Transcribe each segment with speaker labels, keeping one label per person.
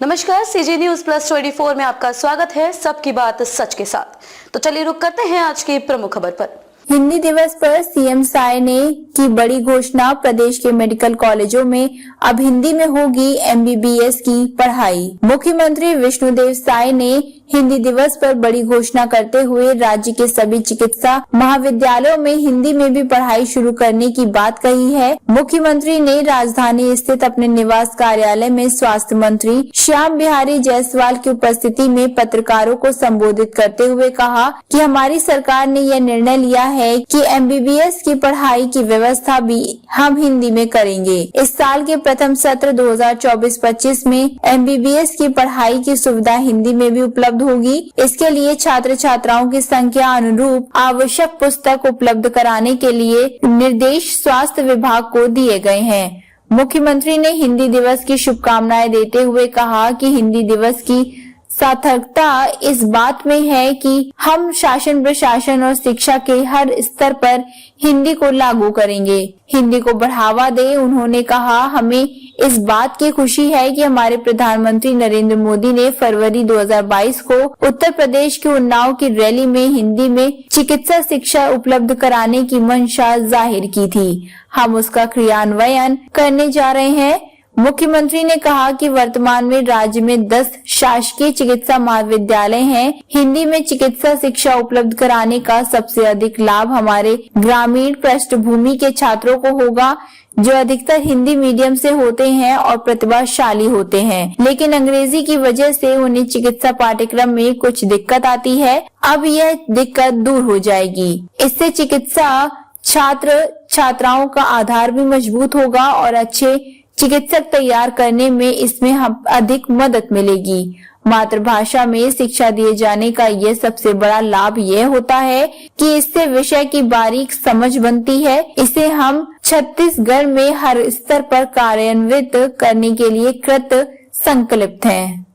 Speaker 1: नमस्कार, CG news plus 24 में आपका स्वागत है। सबकी बात सच के साथ। तो चलिए रुक करते हैं आज की प्रमुख खबर पर।
Speaker 2: हिंदी दिवस पर सीएम साय ने की बड़ी घोषणा। प्रदेश के मेडिकल कॉलेजों में अब हिंदी में होगी एमबीबीएस की पढ़ाई। मुख्यमंत्री विष्णुदेव साय ने हिंदी दिवस पर बड़ी घोषणा करते हुए राज्य के सभी चिकित्सा महाविद्यालयों में हिंदी में भी पढ़ाई शुरू करने की बात कही है। मुख्यमंत्री ने राजधानी स्थित अपने निवास कार्यालय में स्वास्थ्य मंत्री श्याम बिहारी जायसवाल की उपस्थिति में पत्रकारों को संबोधित करते हुए कहा कि हमारी सरकार ने यह निर्णय लिया है कि एमबीबीएस की पढ़ाई की व्यवस्था भी हम हिंदी में करेंगे। इस साल के प्रथम सत्र 2024-25 में एमबीबीएस की पढ़ाई की सुविधा हिंदी में भी उपलब्ध होगी। इसके लिए छात्र छात्राओं की संख्या अनुरूप आवश्यक पुस्तक उपलब्ध कराने के लिए निर्देश स्वास्थ्य विभाग को दिए गए हैं। मुख्यमंत्री ने हिंदी दिवस की शुभकामनाएं देते हुए कहा कि हिंदी दिवस की सार्थकता इस बात में है कि हम शासन प्रशासन और शिक्षा के हर स्तर पर हिंदी को लागू करेंगे, हिंदी को बढ़ावा दें। उन्होंने कहा, हमें इस बात की खुशी है कि हमारे प्रधानमंत्री नरेंद्र मोदी ने फरवरी 2022 को उत्तर प्रदेश के उन्नाव की रैली में हिंदी में चिकित्सा शिक्षा उपलब्ध कराने की मंशा जाहिर की थी। हम उसका क्रियान्वयन करने जा रहे हैं। मुख्यमंत्री ने कहा कि वर्तमान में राज्य में 10 शासकीय चिकित्सा महाविद्यालय हैं। हिंदी में चिकित्सा शिक्षा उपलब्ध कराने का सबसे अधिक लाभ हमारे ग्रामीण पृष्ठभूमि के छात्रों को होगा, जो अधिकतर हिंदी मीडियम से होते हैं और प्रतिभाशाली होते हैं, लेकिन अंग्रेजी की वजह से उन्हें चिकित्सा पाठ्यक्रम में कुछ दिक्कत आती है। अब यह दिक्कत दूर हो जाएगी। इससे चिकित्सा छात्र छात्राओं का आधार भी मजबूत होगा और अच्छे चिकित्सक तैयार करने में इसमें अधिक मदद मिलेगी। मातृभाषा में शिक्षा दिए जाने का यह सबसे बड़ा लाभ यह होता है कि इससे विषय की बारीक समझ बनती है। इसे हम छत्तीसगढ़ में हर स्तर पर कार्यान्वित करने के लिए कृत संकल्पित हैं।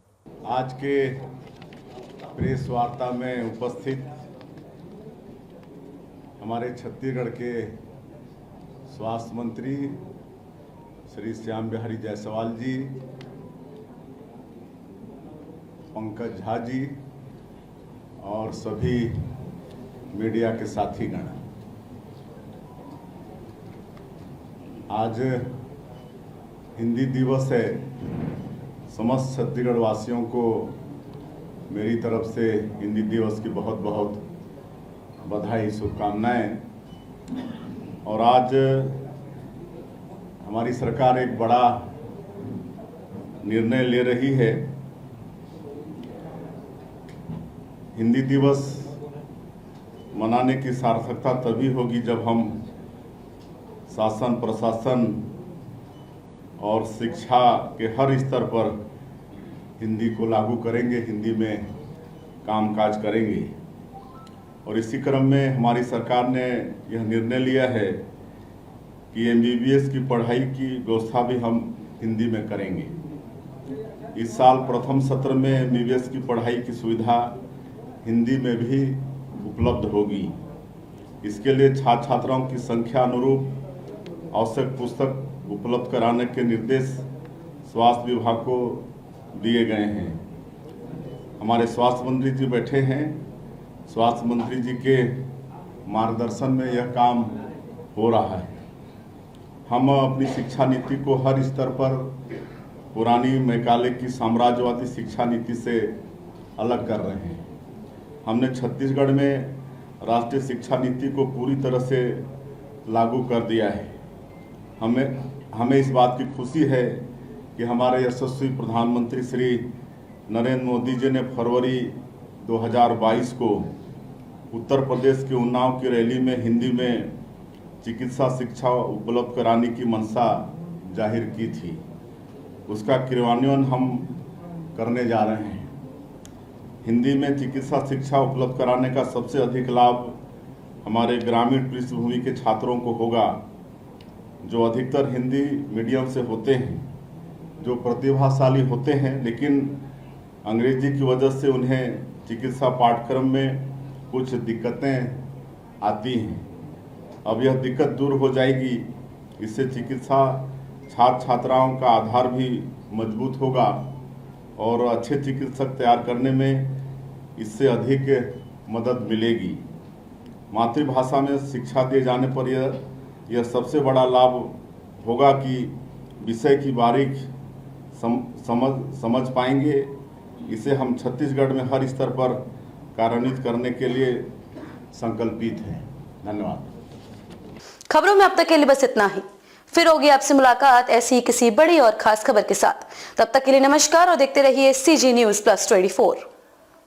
Speaker 3: आज के प्रेस वार्ता में उपस्थित हमारे छत्तीसगढ़ के स्वास्थ्य मंत्री श्री श्याम बिहारी जायसवाल जी, पंकज झा जी और सभी मीडिया के साथीगण, आज हिंदी दिवस है। समस्त छत्तीसगढ़ वासियों को मेरी तरफ से हिंदी दिवस की बहुत बहुत बधाई, शुभकामनाएं। और आज हमारी सरकार एक बड़ा निर्णय ले रही है। हिंदी दिवस मनाने की सार्थकता तभी होगी जब हम शासन प्रशासन और शिक्षा के हर स्तर पर हिंदी को लागू करेंगे, हिंदी में कामकाज करेंगे। और इसी क्रम में हमारी सरकार ने यह निर्णय लिया है कि एमबीबीएस की पढ़ाई की व्यवस्था भी हम हिंदी में करेंगे। इस साल प्रथम सत्र में एमबीबीएस की पढ़ाई की सुविधा हिंदी में भी उपलब्ध होगी। इसके लिए छात्र छात्राओं की संख्या अनुरूप आवश्यक पुस्तक उपलब्ध कराने के निर्देश स्वास्थ्य विभाग को दिए गए हैं। हमारे स्वास्थ्य मंत्री जी बैठे हैं। स्वास्थ्य मंत्री जी के मार्गदर्शन में यह काम हो रहा है। हम अपनी शिक्षा नीति को हर स्तर पर पुरानी मैकाले की साम्राज्यवादी शिक्षा नीति से अलग कर रहे हैं। हमने छत्तीसगढ़ में राष्ट्रीय शिक्षा नीति को पूरी तरह से लागू कर दिया है। हमें इस बात की खुशी है कि हमारे यशस्वी प्रधानमंत्री श्री नरेंद्र मोदी जी ने फरवरी 2022 को उत्तर प्रदेश के उन्नाव की रैली में हिंदी में चिकित्सा शिक्षा उपलब्ध कराने की मंशा जाहिर की थी। उसका क्रियान्वयन हम करने जा रहे हैं। हिंदी में चिकित्सा शिक्षा उपलब्ध कराने का सबसे अधिक लाभ हमारे ग्रामीण पृष्ठभूमि के छात्रों को होगा, जो अधिकतर हिंदी मीडियम से होते हैं, जो प्रतिभाशाली होते हैं, लेकिन अंग्रेजी की वजह से उन्हें चिकित्सा पाठ्यक्रम में कुछ दिक्कतें आती हैं। अब यह दिक्कत दूर हो जाएगी इससे चिकित्सा छात्र छात्राओं का आधार भी मजबूत होगा और अच्छे चिकित्सक तैयार करने में इससे अधिक मदद मिलेगी। मातृभाषा में शिक्षा दिए जाने पर यह सबसे बड़ा लाभ होगा कि विषय की बारीक समझ पाएंगे। इसे हम छत्तीसगढ़ में हर स्तर पर कार्यान्वित करने के लिए संकल्पित हैं। धन्यवाद।
Speaker 1: खबरों में अब तक के लिए बस इतना ही। फिर होगी आपसे मुलाकात ऐसी ही किसी बड़ी और खास खबर के साथ। तब तक के लिए नमस्कार और देखते रहिए CG News Plus 24।